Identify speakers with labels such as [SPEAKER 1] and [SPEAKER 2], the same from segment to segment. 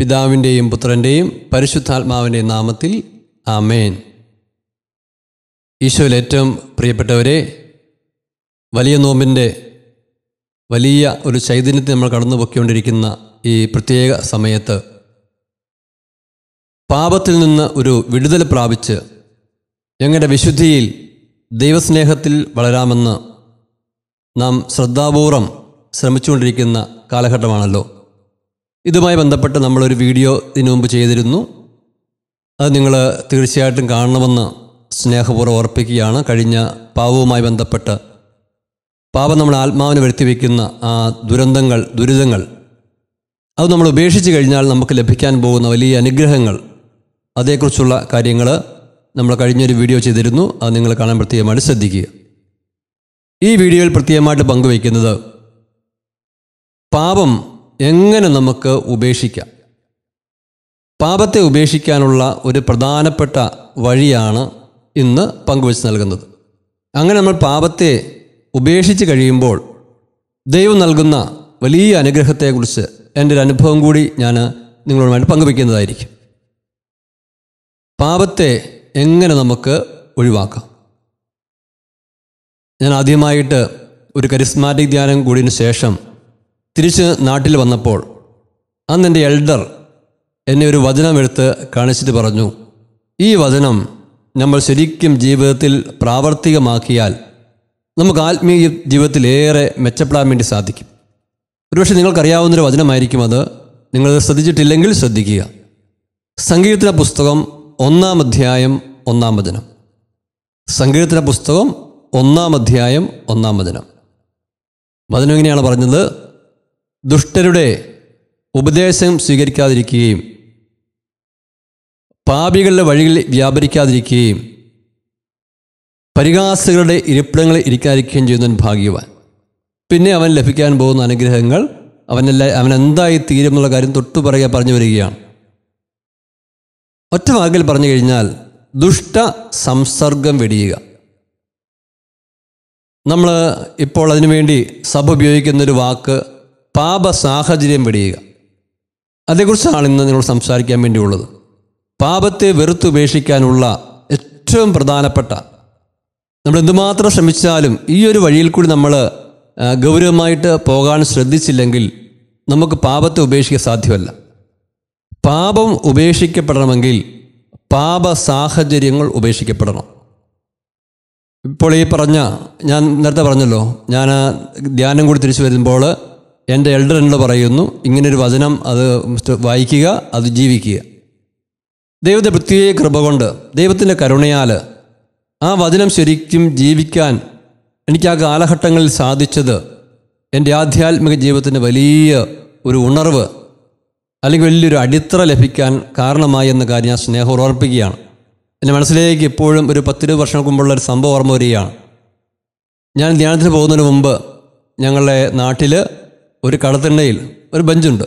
[SPEAKER 1] പിതാവിൻ്റെയും പുത്രൻ്റെയും പരിശുദ്ധാത്മാവിൻ്റെയും നാമത്തിൽ ആമേൻ. ഈശോയിൽ ഏറ്റവും പ്രിയപ്പെട്ടവരെ, വലിയ നോമ്പിൻ്റെ വലിയ ഒരു ചൈതന്യത്തിൽ നമ്മൾ കടന്നു പൊയ്ക്കൊണ്ടിരിക്കുന്ന ഈ പ്രത്യേക സമയത്ത് പാപത്തിൽ നിന്ന് ഒരു വിടുതൽ പ്രാപിച്ച് എങ്ങനെ വിശുദ്ധിയിൽ ദൈവസ്നേഹത്തിൽ വളരാമെന്ന് നാം ശ്രദ്ധാപൂർവം ശ്രമിച്ചുകൊണ്ടിരിക്കുന്ന കാലഘട്ടമാണല്ലോ. ഇതുമായി ബന്ധപ്പെട്ട് നമ്മളൊരു വീഡിയോ ഇതിനു മുമ്പ് ചെയ്തിരുന്നു. അത് നിങ്ങൾ തീർച്ചയായിട്ടും കാണണമെന്ന് സ്നേഹപൂർവ്വം ഓർപ്പിക്കുകയാണ്. കഴിഞ്ഞ പാപവുമായി ബന്ധപ്പെട്ട് പാപം നമ്മുടെ ആത്മാവിന് വരുത്തി വയ്ക്കുന്ന ആ ദുരിതങ്ങൾ അത് നമ്മൾ ഉപേക്ഷിച്ച് കഴിഞ്ഞാൽ നമുക്ക് ലഭിക്കാൻ പോകുന്ന വലിയ അനുഗ്രഹങ്ങൾ, അതേക്കുറിച്ചുള്ള കാര്യങ്ങൾ നമ്മൾ കഴിഞ്ഞൊരു വീഡിയോ ചെയ്തിരുന്നു. അത് നിങ്ങൾ കാണാൻ പ്രത്യേകമായിട്ട് ശ്രദ്ധിക്കുക. ഈ വീഡിയോയിൽ പ്രത്യേകമായിട്ട് പങ്കുവയ്ക്കുന്നത് പാപം എങ്ങനെ നമുക്ക് ഉപേക്ഷിക്കാം. പാപത്തെ ഉപേക്ഷിക്കാനുള്ള ഒരു പ്രധാനപ്പെട്ട വഴിയാണ് ഇന്ന് പങ്കുവച്ച് നൽകുന്നത്. അങ്ങനെ നമ്മൾ പാപത്തെ ഉപേക്ഷിച്ച് കഴിയുമ്പോൾ ദൈവം നൽകുന്ന വലിയ അനുഗ്രഹത്തെക്കുറിച്ച് എൻ്റെ ഒരു അനുഭവം കൂടി ഞാൻ നിങ്ങളുമായിട്ട് പങ്കുവയ്ക്കുന്നതായിരിക്കും. പാപത്തെ എങ്ങനെ നമുക്ക് ഒഴിവാക്കാം? ഞാൻ ആദ്യമായിട്ട് ഒരു കരിസ്മാറ്റിക് ധ്യാനം കൂടിയതിന് ശേഷം തിരിച്ച് നാട്ടിൽ വന്നപ്പോൾ അന്ന് എൻ്റെ എൽഡർ എന്നെ ഒരു വചനം എടുത്ത് കാണിച്ചിട്ട് പറഞ്ഞു, ഈ വചനം നമ്മൾ ശരിക്കും ജീവിതത്തിൽ പ്രാവർത്തികമാക്കിയാൽ നമുക്ക് ആത്മീയ ജീവിതത്തിലേറെ മെച്ചപ്പെടാൻ വേണ്ടി സാധിക്കും. ഒരുപക്ഷെ നിങ്ങൾക്കറിയാവുന്നൊരു വചനമായിരിക്കും അത്. നിങ്ങളത് ശ്രദ്ധിച്ചിട്ടില്ലെങ്കിൽ ശ്രദ്ധിക്കുക. സങ്കീർത്തന പുസ്തകം 1-ാം അധ്യായം 1-ാം വചനം. സങ്കീർത്തന പുസ്തകം 1-ാം അധ്യായം 1-ാം വചനം. വചനം ഇങ്ങനെയാണ് പറഞ്ഞത്: ദുഷ്ടരുടെ ഉപദേശം സ്വീകരിക്കാതിരിക്കുകയും പാപികളുടെ വഴികളിൽ വ്യാപരിക്കാതിരിക്കുകയും പരിഹാസികളുടെ ഇരിപ്പിടങ്ങളിൽ ഇരിക്കാതിരിക്കുകയും ചെയ്യുന്നവൻ ഭാഗ്യവാൻ. പിന്നെ അവൻ ലഭിക്കാൻ പോകുന്ന അനുഗ്രഹങ്ങൾ അവൻ എന്തായി തീരുമെന്നുള്ള കാര്യം പറഞ്ഞു വരികയാണ്. ഒറ്റ വാക്കിൽ പറഞ്ഞു കഴിഞ്ഞാൽ ദുഷ്ട സംസർഗം വെടിയുക. നമ്മൾ ഇപ്പോൾ അതിനുവേണ്ടി സഭ ഉപയോഗിക്കുന്നൊരു വാക്ക് പാപ സാഹചര്യം വെടിയുക. അതേക്കുറിച്ചാണ് ഇന്ന് നിങ്ങൾ സംസാരിക്കാൻ വേണ്ടിയുള്ളത്. പാപത്തെ വെറുത്തുപേക്ഷിക്കാനുള്ള ഏറ്റവും പ്രധാനപ്പെട്ട, നമ്മൾ എന്തുമാത്രം ശ്രമിച്ചാലും ഈ ഒരു വഴിയിൽ കൂടി നമ്മൾ ഗൗരവമായിട്ട് പോകാൻ ശ്രദ്ധിച്ചില്ലെങ്കിൽ നമുക്ക് പാപത്തെ ഉപേക്ഷിക്കാൻ സാധ്യമല്ല. പാപം ഉപേക്ഷിക്കപ്പെടണമെങ്കിൽ പാപ സാഹചര്യങ്ങൾ ഉപേക്ഷിക്കപ്പെടണം. ഇപ്പോൾ ഈ ഞാൻ നേരത്തെ പറഞ്ഞല്ലോ, ഞാൻ ധ്യാനം കൂടി തിരിച്ചു വരുമ്പോൾ എൻ്റെ എൽഡർ എന്നോട് പറയുന്നു, ഇങ്ങനൊരു വചനം അത് വായിക്കുക, അത് ജീവിക്കുക. ദൈവത്തെ പ്രത്യേക കൃപ കൊണ്ട്, ദൈവത്തിൻ്റെ കരുണയാൽ ആ വചനം ശരിക്കും ജീവിക്കാൻ എനിക്ക് ആ കാലഘട്ടങ്ങളിൽ സാധിച്ചത് എൻ്റെ ആധ്യാത്മിക ജീവിതത്തിന് വലിയ ഒരു ഉണർവ് അല്ലെങ്കിൽ വലിയൊരു അടിത്തറ ലഭിക്കാൻ കാരണമായി എന്ന കാര്യം ഞാൻ സ്നേഹം ഓർമ്മിപ്പിക്കുകയാണ്. എൻ്റെ മനസ്സിലേക്ക് ഇപ്പോഴും ഒരു 10-20 വർഷം മുമ്പുള്ള ഒരു സംഭവം ഓർമ്മ വരികയാണ്. ഞാൻ ധ്യാനത്തിന് പോകുന്നതിന് മുമ്പ് ഞങ്ങളുടെ നാട്ടിൽ ഒരു കടത്തിണ്ണയിൽ ഒരു ബെഞ്ചുണ്ട്.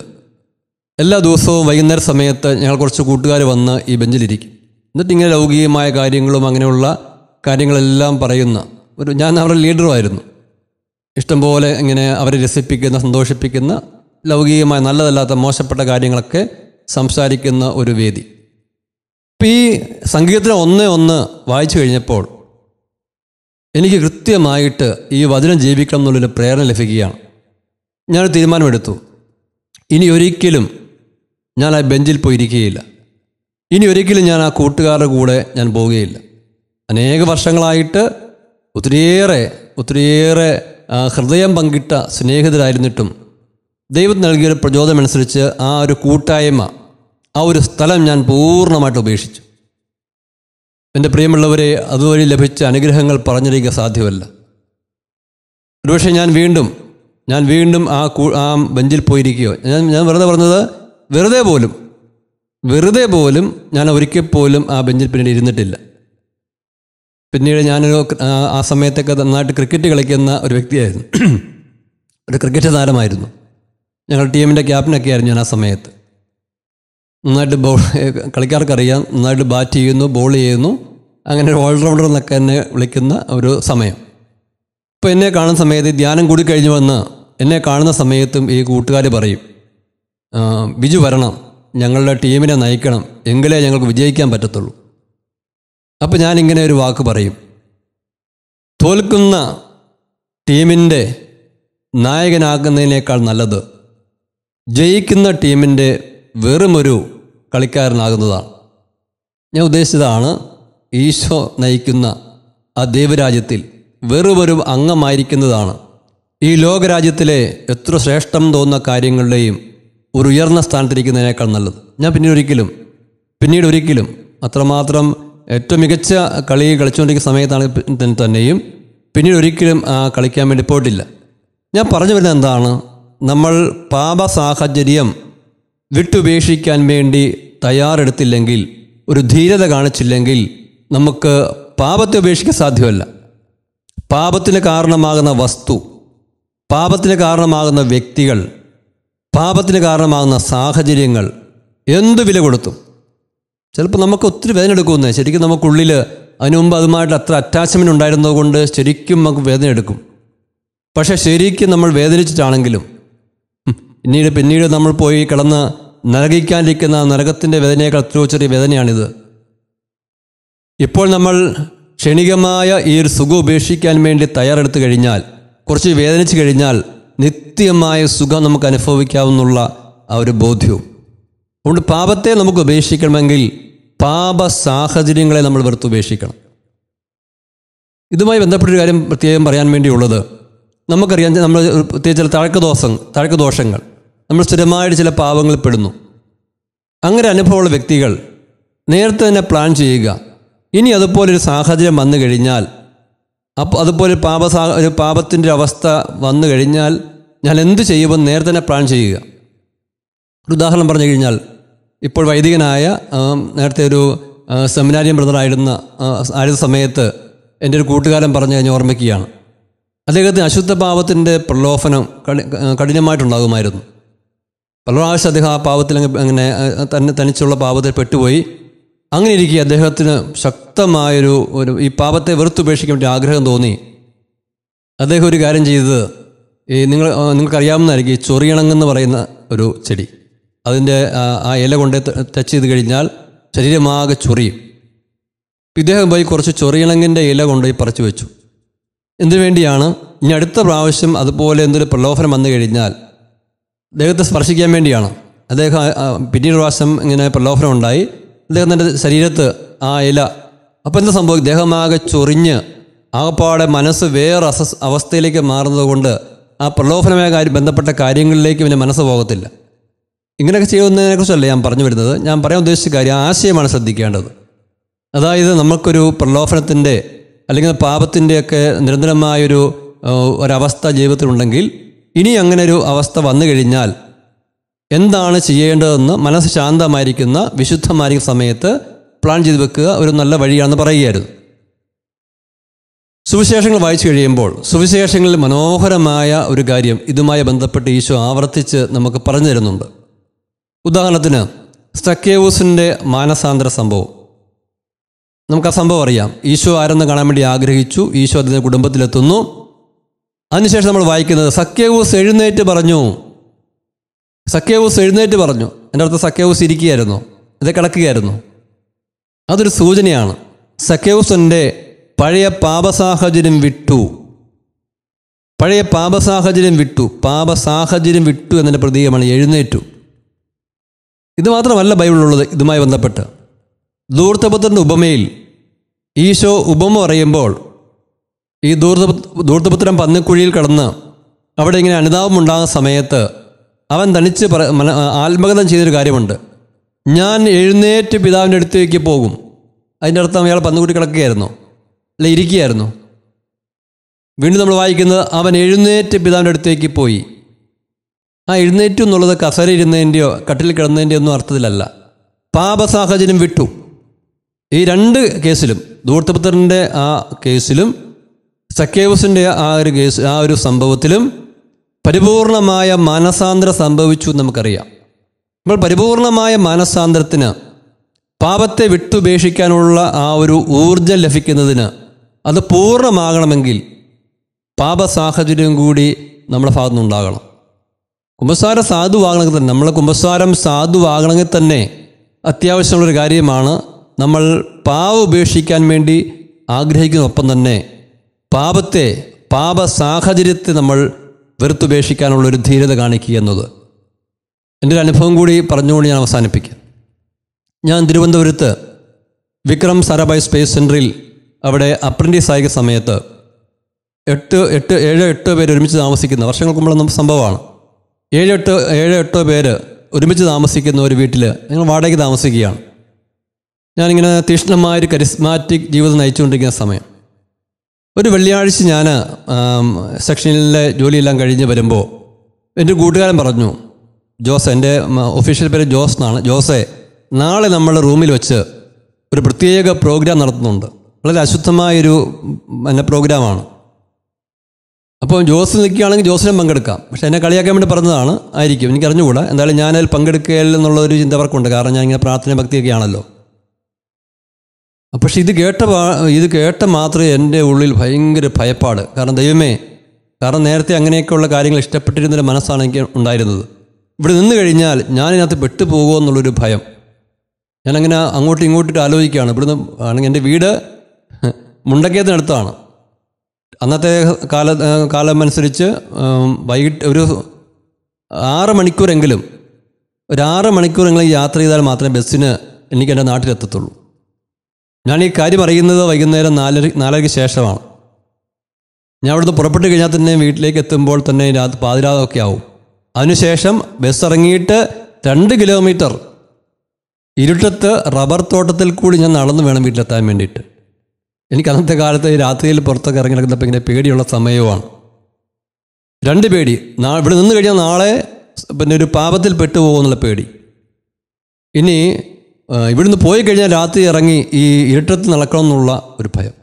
[SPEAKER 1] എല്ലാ ദിവസവും വൈകുന്നേര സമയത്ത് ഞങ്ങൾ കുറച്ച് കൂട്ടുകാർ വന്ന് ഈ ബെഞ്ചിലിരിക്കും. എന്നിട്ട് ഇങ്ങനെ ലൗകികമായ കാര്യങ്ങളും അങ്ങനെയുള്ള കാര്യങ്ങളെല്ലാം പറയുന്ന ഞാൻ അവരുടെ ലീഡറുമായിരുന്നു. ഇഷ്ടംപോലെ ഇങ്ങനെ അവരെ രസിപ്പിക്കുന്ന, സന്തോഷിപ്പിക്കുന്ന, ലൗകികമായ നല്ലതല്ലാത്ത മോശപ്പെട്ട കാര്യങ്ങളൊക്കെ സംസാരിക്കുന്ന ഒരു വേദി. ഇപ്പം ഈ സങ്കീർത്തനം 1:1 വായിച്ചു കഴിഞ്ഞപ്പോൾ എനിക്ക് കൃത്യമായിട്ട് ഈ വചനം ജീവിക്കണം എന്നുള്ളൊരു പ്രേരണ ലഭിക്കുകയാണ്. ഞാനൊരു തീരുമാനമെടുത്തു. ഇനി ഒരിക്കലും ഞാൻ ആ ബെഞ്ചിൽ പോയിരിക്കുകയില്ല. ഇനി ഒരിക്കലും ഞാൻ ആ കൂട്ടുകാരുടെ കൂടെ ഞാൻ പോവുകയില്ല. അനേക വർഷങ്ങളായിട്ട് ഒത്തിരിയേറെ ഹൃദയം പങ്കിട്ട സ്നേഹിതരായിരുന്നിട്ടും ദൈവം നൽകിയൊരു പ്രചോദനമനുസരിച്ച് ആ ഒരു കൂട്ടായ്മ, ആ ഒരു സ്ഥലം ഞാൻ പൂർണ്ണമായിട്ട് ഉപേക്ഷിച്ചു. എൻ്റെ പ്രിയമുള്ളവരെ, അതുവഴി ലഭിച്ച അനുഗ്രഹങ്ങൾ പറഞ്ഞിരിക്കാൻ സാധ്യമല്ല. ഒരുപക്ഷെ ഞാൻ വീണ്ടും ആ ബെഞ്ചിൽ പോയിരിക്കുകയോ, ഞാൻ വെറുതെ പറഞ്ഞത്, വെറുതെ പോലും ഞാൻ ഒരിക്കൽ പോലും ആ ബെഞ്ചിൽ പിന്നീട് ഇരുന്നിട്ടില്ല. പിന്നീട് ഞാനൊരു ആ സമയത്തൊക്കെ നന്നായിട്ട് ക്രിക്കറ്റ് കളിക്കുന്ന ഒരു വ്യക്തിയായിരുന്നു, ഒരു ക്രിക്കറ്റ് താരമായിരുന്നു. ഞങ്ങളുടെ ടീമിൻ്റെ ക്യാപ്റ്റനൊക്കെ ആയിരുന്നു ഞാൻ ആ സമയത്ത്. നന്നായിട്ട് കളിക്കാർക്കറിയാം, നന്നായിട്ട് ബാറ്റ് ചെയ്യുന്നു, ബോൾ ചെയ്യുന്നു, അങ്ങനെ ഒരു ഓൾറൗണ്ടർ എന്നൊക്കെ എന്നെ വിളിക്കുന്ന ഒരു സമയം. ഇപ്പോൾ എന്നെ കാണുന്ന സമയത്ത്, ധ്യാനം കൂടി കഴിഞ്ഞ് വന്ന് എന്നെ കാണുന്ന സമയത്തും ഈ കൂട്ടുകാർ പറയും, ബിജു വരണം, ഞങ്ങളുടെ ടീമിനെ നയിക്കണം, എങ്കിലേ ഞങ്ങൾക്ക് വിജയിക്കാൻ പറ്റത്തുള്ളൂ. അപ്പോൾ ഞാനിങ്ങനെ ഒരു വാക്ക് പറയും: തോൽക്കുന്ന ടീമിൻ്റെ നായകനാകുന്നതിനേക്കാൾ നല്ലത് ജയിക്കുന്ന ടീമിൻ്റെ വെറുമൊരു കളിക്കാരനാകുന്നതാണ്. ഞാൻ ഉദ്ദേശിച്ചതാണ്, ഈശോ നയിക്കുന്ന ആ ദൈവരാജ്യത്തിൽ വെറുമൊരു അംഗമായിരിക്കുന്നതാണ് ഈ ലോകരാജ്യത്തിലെ എത്ര ശ്രേഷ്ഠം തോന്നുന്ന കാര്യങ്ങളുടെയും ഒരു ഉയർന്ന സ്ഥാനത്തിരിക്കുന്നതിനേക്കാൾ നല്ലത്. ഞാൻ പിന്നീട് ഒരിക്കലും അത്രമാത്രം ഏറ്റവും മികച്ച കളി കളിച്ചുകൊണ്ടിരിക്കുന്ന സമയത്താണ് തന്നെയും പിന്നീട് ഒരിക്കലും കളിക്കാൻ വേണ്ടി പോയിട്ടില്ല. ഞാൻ പറഞ്ഞു വരുന്നത് എന്താണ്, നമ്മൾ പാപ സാഹചര്യം വിട്ടുപേക്ഷിക്കാൻ വേണ്ടി തയ്യാറെടുത്തില്ലെങ്കിൽ, ഒരു ധീരത കാണിച്ചില്ലെങ്കിൽ നമുക്ക് പാപത്തെ ഉപേക്ഷിക്കാൻ സാധ്യമല്ല. പാപത്തിന് കാരണമാകുന്ന വസ്തു, പാപത്തിന് കാരണമാകുന്ന വ്യക്തികൾ, പാപത്തിന് കാരണമാകുന്ന സാഹചര്യങ്ങൾ എന്ത് വില കൊടുത്തും ചിലപ്പോൾ നമുക്ക് ഒത്തിരി വേദന എടുക്കുമെന്നേ. ശരിക്കും നമുക്കുള്ളിൽ അതിനു മുമ്പ് അതുമായിട്ട് അത്ര അറ്റാച്ച്മെൻറ്റ് ഉണ്ടായിരുന്നത് കൊണ്ട് ശരിക്കും നമുക്ക് വേദന എടുക്കും. പക്ഷേ ശരിക്കും നമ്മൾ വേദനിച്ചിട്ടാണെങ്കിലും പിന്നീട് നമ്മൾ പോയി കിടന്ന് നരകിക്കാനിരിക്കുന്ന നരകത്തിൻ്റെ വേദനയേക്കാൾ എത്രയോ ചെറിയ വേദനയാണിത്. ഇപ്പോൾ നമ്മൾ ക്ഷണികമായ ഈ ഒരു സുഖം ഉപേക്ഷിക്കാൻ വേണ്ടി തയ്യാറെടുത്ത് കഴിഞ്ഞാൽ, കുറച്ച് വേദനിച്ച് കഴിഞ്ഞാൽ നിത്യമായ സുഖം നമുക്ക് അനുഭവിക്കാവുന്നുള്ള ആ ഒരു ബോധ്യവും. അതുകൊണ്ട് പാപത്തെ നമുക്ക് ഉപേക്ഷിക്കണമെങ്കിൽ പാപ സാഹചര്യങ്ങളെ നമ്മൾ വെറുത്തുപേക്ഷിക്കണം. ഇതുമായി ബന്ധപ്പെട്ടൊരു കാര്യം പ്രത്യേകം പറയാൻ വേണ്ടിയുള്ളത്, നമുക്കറിയാം, നമ്മൾ പ്രത്യേകിച്ച് ചില തഴക്കദോഷങ്ങൾ നമ്മൾ സ്ഥിരമായിട്ട് ചില പാപങ്ങളിൽ പെടുന്നു. അങ്ങനെ അനുഭവമുള്ള വ്യക്തികൾ നേരത്തെ തന്നെ പ്ലാൻ ചെയ്യുക, ഇനി അതുപോലൊരു സാഹചര്യം വന്നു കഴിഞ്ഞാൽ, അപ്പോൾ അതുപോലെ ഒരു പാപത്തിൻ്റെ അവസ്ഥ വന്നു കഴിഞ്ഞാൽ ഞാൻ എന്ത് ചെയ്യുമെന്ന് നേരത്തെ തന്നെ പ്ലാൻ ചെയ്യുക. ഒരു ഉദാഹരണം പറഞ്ഞു കഴിഞ്ഞാൽ, ഇപ്പോൾ വൈദികനായ നേരത്തെ ഒരു സെമിനാരിയം ബ്രദറായിരുന്ന സമയത്ത് എൻ്റെ ഒരു കൂട്ടുകാരൻ പറഞ്ഞു കഴിഞ്ഞ് ഓർമ്മിക്കുകയാണ്. അദ്ദേഹത്തിന് അശുദ്ധ പാപത്തിൻ്റെ പ്രലോഭനം കഠിനമായിട്ടുണ്ടാകുമായിരുന്നു. പല പ്രാവശ്യം അദ്ദേഹം ആ പാപത്തിൽ അങ്ങനെ തനിച്ചുള്ള പാപത്തിൽ പെട്ടുപോയി. അങ്ങനെ ഇരിക്കുക അദ്ദേഹത്തിന് ശക്തമായൊരു ഈ പാപത്തെ വെറുത്തുപേക്ഷിക്കാൻ വേണ്ടി ആഗ്രഹം തോന്നി. അദ്ദേഹം ഒരു കാര്യം ചെയ്തത്, നിങ്ങൾക്കറിയാവുന്നതായിരിക്കും, ഈ ചൊറിയണങ്ങെന്ന് പറയുന്ന ഒരു ചെടി, അതിൻ്റെ ആ ഇല കൊണ്ട് ടച്ച് ചെയ്ത് കഴിഞ്ഞാൽ ശരീരമാകെ ചൊറിയും. ഇദ്ദേഹം പോയി കുറച്ച് ചൊറിയണങ്ങിൻ്റെ ഇല കൊണ്ടുപോയി പറിച്ചു വെച്ചു. എന്തിനു വേണ്ടിയാണ്? ഇനി അടുത്ത പ്രാവശ്യം അതുപോലെ എന്തൊരു പ്രലോഭനം വന്നു കഴിഞ്ഞാൽ അദ്ദേഹത്തെ സ്പർശിക്കാൻ വേണ്ടിയാണ്. അദ്ദേഹം പിന്നീട് പ്രാവശ്യം ഇങ്ങനെ പ്രലോഭനം ഉണ്ടായി അദ്ദേഹത്തിൻ്റെ ശരീരത്ത് ആ ഇല, അപ്പോൾ എന്താ സംഭവം? ദേഹമാകെ ചൊറിഞ്ഞ് ആകപ്പാടെ മനസ്സ് വേറെ അവസ്ഥയിലേക്ക് മാറുന്നത് കൊണ്ട് ആ പ്രലോഭനമായ ബന്ധപ്പെട്ട കാര്യങ്ങളിലേക്ക് പിന്നെ മനസ്സ് പോകത്തില്ല. ഇങ്ങനെയൊക്കെ ചെയ്യുന്നതിനെക്കുറിച്ചല്ല ഞാൻ പറഞ്ഞു വരുന്നത്. ഞാൻ പറയാൻ ഉദ്ദേശിച്ച കാര്യം, ആശയമാണ് ശ്രദ്ധിക്കേണ്ടത്. അതായത് നമുക്കൊരു പ്രലോഭനത്തിൻ്റെ അല്ലെങ്കിൽ പാപത്തിൻ്റെയൊക്കെ നിരന്തരമായൊരു ഒരവസ്ഥ ജീവിതത്തിലുണ്ടെങ്കിൽ, ഇനി അങ്ങനെ ഒരു അവസ്ഥ വന്നു കഴിഞ്ഞാൽ എന്താണ് ചെയ്യേണ്ടതെന്ന് മനസ്സ് ശാന്തമായിരിക്കുന്ന വിശുദ്ധമായിരിക്കുന്ന സമയത്ത് പ്ലാൻ ചെയ്ത് വെക്കുക ഒരു നല്ല വഴിയാണെന്ന് പറയുകയായിരുന്നു. സുവിശേഷങ്ങൾ വായിച്ചു കഴിയുമ്പോൾ സുവിശേഷങ്ങളിൽ മനോഹരമായ ഒരു കാര്യം ഇതുമായി ബന്ധപ്പെട്ട് ഈശോ ആവർത്തിച്ച് നമുക്ക് പറഞ്ഞു തരുന്നുണ്ട്. ഉദാഹരണത്തിന് സക്കേവൂസിൻ്റെ മാനസാന്തര സംഭവം. നമുക്ക് ആ സംഭവം അറിയാം. ഈശോ ആരെന്ന് കാണാൻ വേണ്ടി ആഗ്രഹിച്ചു. ഈശോ അതിൻ്റെ കുടുംബത്തിലെത്തുന്നു. അതിനുശേഷം നമ്മൾ വായിക്കുന്നത് സക്കേവൂസ് എഴുന്നേറ്റ് പറഞ്ഞു. എൻ്റെ അടുത്ത് സക്കേവൂസ് ഇരിക്കുകയായിരുന്നു, അത് കിടക്കുകയായിരുന്നു. അതൊരു സൂചനയാണ്. സക്കേവൂസിൻ്റെ പഴയ പാപസാഹചര്യം വിട്ടു. പാപസാഹചര്യം വിട്ടു എന്നതിൻ്റെ പ്രതീകമാണ് എഴുന്നേറ്റു. ഇത് മാത്രമല്ല ബൈബിളിലുള്ളത്. ഇതുമായി ബന്ധപ്പെട്ട് ധൂർത്തപുത്രൻ്റെ ഉപമയിൽ ഈശോ ഉപമ പറയുമ്പോൾ, ഈ ധൂർത്തപുത്രൻ പന്നിക്കുഴിയിൽ കടന്ന് അവിടെ ഇങ്ങനെ അനുതാപമുണ്ടാകുന്ന സമയത്ത് അവൻ തനിച്ച് ആത്മഗതം ചെയ്തൊരു കാര്യമുണ്ട്. ഞാൻ എഴുന്നേറ്റ് പിതാവിൻ്റെ അടുത്തേക്ക് പോകും. അതിൻ്റെ അർത്ഥം അയാൾ പന്നിക്കുഴി കിടക്കുകയായിരുന്നു, അല്ല ഇരിക്കുകയായിരുന്നു. വീണ്ടും നമ്മൾ വായിക്കുന്നത് അവൻ എഴുന്നേറ്റ് പിതാവിൻ്റെ അടുത്തേക്ക് പോയി. ആ എഴുന്നേറ്റു എന്നുള്ളത് കസേര ഇരുന്നതിൻ്റെയോ കട്ടിൽ കിടന്നതിൻ്റെയോ ഒന്നും അർത്ഥത്തിലല്ല. പാപസാഹചര്യം വിട്ടു. ഈ രണ്ട് കേസിലും, ധൂർത്തപുത്രൻ്റെ ആ കേസിലും സക്കേവൂസിൻ്റെ ആ ഒരു സംഭവത്തിലും പരിപൂർണമായ മാനസാന്തരം സംഭവിച്ചു നമുക്കറിയാം. നമ്മൾ പരിപൂർണമായ മാനസാന്തരത്തിന്, പാപത്തെ വിട്ടുപേക്ഷിക്കാനുള്ള ആ ഒരു ഊർജം ലഭിക്കുന്നതിന്, അത് പൂർണ്ണമാകണമെങ്കിൽ പാപസാഹചര്യം കൂടി നമ്മുടെ ഭാഗത്തുനിന്നുണ്ടാകണം. കുമ്പസാരം സാധുവാകണമെങ്കിൽ തന്നെ, നമ്മൾ കുമ്പസാരം സാധുവാകണമെങ്കിൽ തന്നെ അത്യാവശ്യമുള്ളൊരു കാര്യമാണ്. നമ്മൾ പാപം ഉപേക്ഷിക്കാൻ വേണ്ടി ആഗ്രഹിക്കുന്നതൊപ്പം തന്നെ പാപ സാഹചര്യത്തെ നമ്മൾ വെറുത്തുപേക്ഷിക്കാനുള്ളൊരു ധീരത കാണിക്കുക എന്നത്. എൻ്റെ ഒരു അനുഭവം കൂടി പറഞ്ഞുകൊണ്ട് ഞാൻ അവസാനിപ്പിക്കാം. ഞാൻ തിരുവനന്തപുരത്ത് വിക്രം സാരാഭായ് സ്പേസ് സെൻറ്ററിൽ അവിടെ അപ്രൻറ്റീസ് ആയ സമയത്ത് 7-8 പേര് ഒരുമിച്ച് താമസിക്കുന്ന, വർഷങ്ങൾക്ക് മുമ്പുള്ള സംഭവമാണ്. 7-8 പേര് ഒരുമിച്ച് താമസിക്കുന്ന ഒരു വീട്ടിൽ ഞങ്ങൾ വാടകയ്ക്ക് താമസിക്കുകയാണ്. ഞാനിങ്ങനെ തീക്ഷ്ണമായൊരു കരിസ്മാറ്റിക് ജീവിതം നയിച്ചുകൊണ്ടിരിക്കുന്ന സമയം, ഒരു വെള്ളിയാഴ്ച ഞാൻ സെക്ഷനിലെ ജോലിയെല്ലാം കഴിഞ്ഞ് വരുമ്പോൾ എൻ്റെ കൂട്ടുകാരൻ പറഞ്ഞു, ജോസ്, എൻ്റെ ഒഫീഷ്യൽ പേര് ജോസ് എന്നാണ്, ജോസേ, നാളെ നമ്മൾ റൂമിൽ വെച്ച് ഒരു പ്രത്യേക പ്രോഗ്രാം നടത്തുന്നുണ്ട്. വളരെ അശുദ്ധമായൊരു പ്രോഗ്രാമാണ്. അപ്പോൾ ജോസ് നിൽക്കുകയാണെങ്കിൽ ജോസിനും പങ്കെടുക്കാം. പക്ഷേ എന്നെ കളിയാക്കാൻ വേണ്ടി പറഞ്ഞതാണ് ആയിരിക്കും, എനിക്കറിഞ്ഞുകൂടാ. എന്തായാലും ഞാനതിൽ പങ്കെടുക്കുകയെന്നുള്ളൊരു ചിന്ത അവർക്കുണ്ട്. കാരണം ഞാൻ ഇങ്ങനെ പ്രാർത്ഥന ഭക്തിയൊക്കെ ആണല്ലോ. പക്ഷേ ഇത് കേട്ട മാത്രമേ എൻ്റെ ഉള്ളിൽ ഭയങ്കര ഭയപ്പാട്. കാരണം നേരത്തെ അങ്ങനെയൊക്കെയുള്ള കാര്യങ്ങൾ ഇഷ്ടപ്പെട്ടിരുന്നൊരു മനസ്സാണ് എനിക്ക് ഉണ്ടായിരുന്നത്. ഇവിടെ നിന്ന് കഴിഞ്ഞാൽ ഞാനിതിനകത്ത് പെട്ടുപോകുമോ എന്നുള്ളൊരു ഭയം. ഞാനങ്ങനെ അങ്ങോട്ടും ഇങ്ങോട്ടും ആലോചിക്കുകയാണ്. ഇവിടുന്ന് ആണെങ്കിൽ എൻ്റെ വീട് മുണ്ടക്കയത്തിനടുത്താണ്. അന്നത്തെ കാലമനുസരിച്ച് വൈകിട്ട് ഒരു 6 മണിക്കൂറെങ്കിലും യാത്ര ചെയ്താൽ മാത്രമേ ബസ്സിന് എനിക്ക് എൻ്റെ നാട്ടിലെത്തത്തുള്ളൂ. ഞാൻ ഈ കാര്യം അറിയുന്നത് വൈകുന്നേരം 4:30 ശേഷമാണ്. ഞാൻ അവിടുന്ന് പുറപ്പെട്ട് കഴിഞ്ഞാൽ തന്നെ വീട്ടിലേക്ക് എത്തുമ്പോൾ തന്നെ പാതിരാതൊക്കെ ആവും. അതിനുശേഷം ബസ് ഇറങ്ങിയിട്ട് 2 കിലോമീറ്റർ ഇരുട്ടത്ത് റബ്ബർ തോട്ടത്തിൽ കൂടി ഞാൻ നടന്നു വേണം വീട്ടിലെത്താൻ വേണ്ടിയിട്ട്. എനിക്ക് അന്നത്തെ കാലത്ത് രാത്രിയിൽ പുറത്തൊക്കെ ഇറങ്ങി നടക്കുന്നപ്പോൾ ഇങ്ങനെ പേടിയുള്ള സമയവുമാണ്. 2 പേടി. ഇവിടെ നിന്ന് കഴിഞ്ഞാൽ നാളെ ഒരു പാപത്തിൽ പെട്ടുപോകുമെന്നുള്ള പേടി. ഇനി ഇവിടുന്ന് പോയി കഴിഞ്ഞാൽ രാത്രി ഇറങ്ങി ഈ ഇരുട്ടത്ത് നടക്കണമെന്നുള്ള ഒരു ഭയം.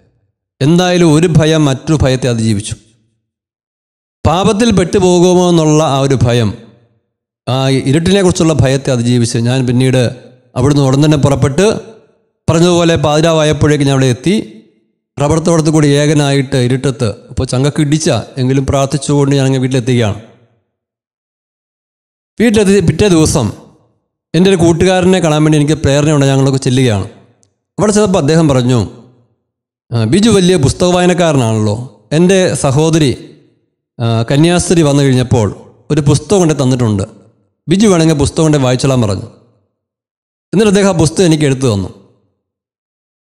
[SPEAKER 1] എന്തായാലും ഒരു ഭയം മറ്റൊരു ഭയത്തെ അതിജീവിച്ചു. പാപത്തിൽ പെട്ടുപോകുമോ എന്നുള്ള ആ ഒരു ഭയം, ആ ഇരുട്ടിനെക്കുറിച്ചുള്ള ഭയത്തെ അതിജീവിച്ച് ഞാൻ പിന്നീട് അവിടുന്ന് ഉടൻ തന്നെ പുറപ്പെട്ട് പറഞ്ഞതുപോലെ പാതിരാവായപ്പോഴേക്ക് ഞാൻ അവിടെ എത്തി. റബ്ബർ തോട്ടത്തിൽ കൂടി ഏകനായിട്ട് ഇരുട്ടത്ത്, ഇപ്പോൾ ചങ്കക്ക് ഇടിച്ച എങ്കിലും പ്രാർത്ഥിച്ചുകൊണ്ട് ഞാൻ വീട്ടിലെത്തുകയാണ്. വീട്ടിലെത്തി പിറ്റേ ദിവസം എൻ്റെ ഒരു കൂട്ടുകാരനെ കാണാൻ വേണ്ടി എനിക്ക് പ്രേരണയുണ്ട്. ഞങ്ങളൊക്കെ ചെല്ലുകയാണ്. അവിടെ ചെന്നപ്പോൾ അദ്ദേഹം പറഞ്ഞു, ബിജു വലിയ പുസ്തക വായനക്കാരനാണല്ലോ. എൻ്റെ സഹോദരി കന്യാസ്ത്രീ വന്നു കഴിഞ്ഞപ്പോൾ ഒരു പുസ്തകം കൊണ്ട് തന്നിട്ടുണ്ട്, ബിജു വേണമെങ്കിൽ പുസ്തകം കൊണ്ട് വായിച്ചോളാൻ പറഞ്ഞു. എന്നിട്ട് അദ്ദേഹം ആ പുസ്തകം എനിക്ക് എടുത്തു തന്നു.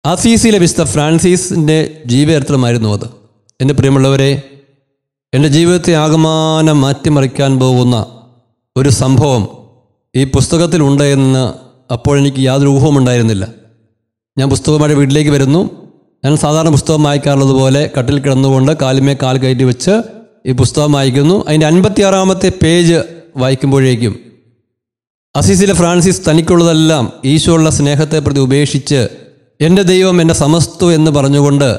[SPEAKER 1] അസീസിയിലെ വിശുദ്ധ ഫ്രാൻസിസിൻ്റെ ജീവചരിത്രമായിരുന്നു അത്. എൻ്റെ പ്രിയമുള്ളവരെ, എൻ്റെ ജീവിതത്തെ ആകമാനം മാറ്റിമറിക്കാൻ പോകുന്ന ഒരു സംഭവം ഈ പുസ്തകത്തിലുണ്ട് എന്ന് അപ്പോഴെനിക്ക് യാതൊരു ഊഹവും ഉണ്ടായിരുന്നില്ല. ഞാൻ പുസ്തകമായിട്ട് വീട്ടിലേക്ക് വരുന്നു. ഞാൻ സാധാരണ പുസ്തകം വായിക്കാറുള്ളത് പോലെ കട്ടിൽ കിടന്നുകൊണ്ട് കാലുമേ കാൽ കയറ്റി വെച്ച് ഈ പുസ്തകം വായിക്കുന്നു. അതിൻ്റെ 56-ാമത്തെ പേജ് വായിക്കുമ്പോഴേക്കും അസീസിലെ ഫ്രാൻസിസ് തനിക്കുള്ളതെല്ലാം ഈശോയുള്ള സ്നേഹത്തെ പ്രതി ഉപേക്ഷിച്ച് എൻ്റെ ദൈവം എൻ്റെ സമസ്തം എന്ന് പറഞ്ഞുകൊണ്ട്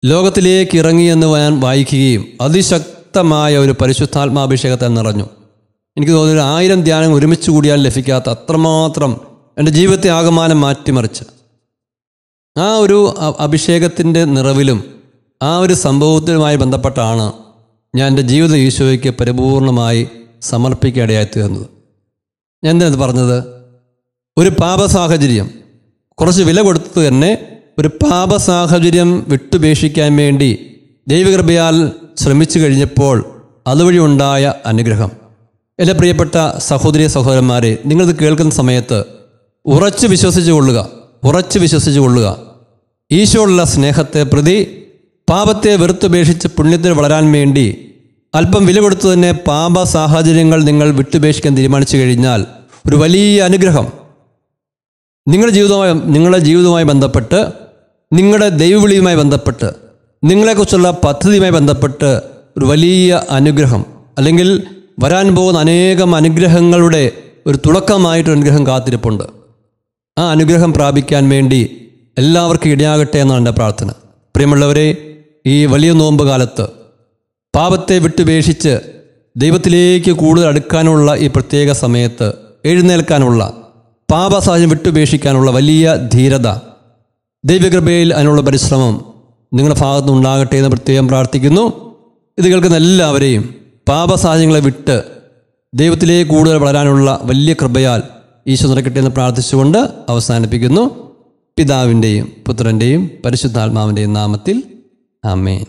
[SPEAKER 1] ലോകത്തിലേക്ക് ഇറങ്ങിയെന്ന് ഞാൻ വായിക്കുകയും അതിശക്തമായ ഒരു പരിശുദ്ധാത്മാഭിഷേകത്തെ നിറഞ്ഞു. എനിക്ക് തോന്നുന്നു 1000 ധ്യാനം ഒരുമിച്ച് കൂടിയാൽ ലഭിക്കാത്ത അത്രമാത്രം എൻ്റെ ജീവിതത്തെ ആകമാനം മാറ്റിമറിച്ച് ആ ഒരു അഭിഷേകത്തിൻ്റെ നിറവിലും ആ ഒരു സംഭവത്തിലുമായി ബന്ധപ്പെട്ടാണ് ഞാൻ എൻ്റെ ജീവിതം ഈശോയ്ക്ക് പരിപൂർണമായി സമർപ്പിക്കാനിടയായി തീർന്നത്. ഞാൻ എന്തിനത് പറഞ്ഞത്? ഒരു പാപസാഹചര്യം, കുറച്ച് വില കൊടുത്ത് തന്നെ ഒരു പാപസാഹചര്യം വിട്ടുപേക്ഷിക്കാൻ വേണ്ടി ദൈവകൃപയാൽ ശ്രമിച്ചു കഴിഞ്ഞപ്പോൾ അതുവഴി ഉണ്ടായ അനുഗ്രഹം. എൻ്റെ പ്രിയപ്പെട്ട സഹോദരി സഹോദരന്മാരെ, നിങ്ങളിത് കേൾക്കുന്ന സമയത്ത് ഉറച്ചു വിശ്വസിച്ചു കൊള്ളുക. ഈശോയുള്ള സ്നേഹത്തെ പ്രതി പാപത്തെ വെറുത്തുപേക്ഷിച്ച് പുണ്യത്തിൽ വളരാൻ വേണ്ടി അല്പം വില കൊടുത്തു തന്നെ പാപ സാഹചര്യങ്ങൾ നിങ്ങൾ വിട്ടുപേക്ഷിക്കാൻ തീരുമാനിച്ചു കഴിഞ്ഞാൽ ഒരു വലിയ അനുഗ്രഹം നിങ്ങളുടെ ജീവിതവുമായി ബന്ധപ്പെട്ട്, നിങ്ങളുടെ ദൈവവിളിയുമായി ബന്ധപ്പെട്ട്, നിങ്ങളെക്കുറിച്ചുള്ള പദ്ധതിയുമായി ബന്ധപ്പെട്ട് ഒരു വലിയ അനുഗ്രഹം, അല്ലെങ്കിൽ വരാൻ പോകുന്ന അനേകം അനുഗ്രഹങ്ങളുടെ ഒരു തുടക്കമായിട്ടൊരു അനുഗ്രഹം കാത്തിരിപ്പുണ്ട്. ആ അനുഗ്രഹം പ്രാപിക്കാൻ വേണ്ടി എല്ലാവർക്കും ഇടയാകട്ടെ എന്നാണ് എൻ്റെ പ്രാർത്ഥന. പ്രിയമുള്ളവരെ, ഈ വലിയ നോമ്പ് കാലത്ത് പാപത്തെ വിട്ടുപേക്ഷിച്ച് ദൈവത്തിലേക്ക് കൂടുതൽ അടുക്കാനുള്ള ഈ പ്രത്യേക സമയത്ത് എഴുന്നേൽക്കാനുള്ള, പാപസാഹചര്യം വിട്ടുപേക്ഷിക്കാനുള്ള വലിയ ധീരത, ദൈവകൃപയിൽ അതിനുള്ള പരിശ്രമം നിങ്ങളുടെ ഭാഗത്തുനിന്ന് ഉണ്ടാകട്ടെ എന്ന് പ്രത്യേകം പ്രാർത്ഥിക്കുന്നു. ഇത് കേൾക്കുന്ന എല്ലാവരെയും പാപസാഹചര്യങ്ങളെ വിട്ട് ദൈവത്തിലേക്ക് കൂടുതൽ വളരാനുള്ള വലിയ കൃപയാൽ ഈശോ നിറയ്ക്കട്ടെ എന്ന് പ്രാർത്ഥിച്ചുകൊണ്ട് അവസാനിപ്പിക്കുന്നു. പിതാവിൻ്റെയും പുത്രൻ്റെയും പരിശുദ്ധാത്മാവിൻ്റെയും നാമത്തിൽ ആമേൻ.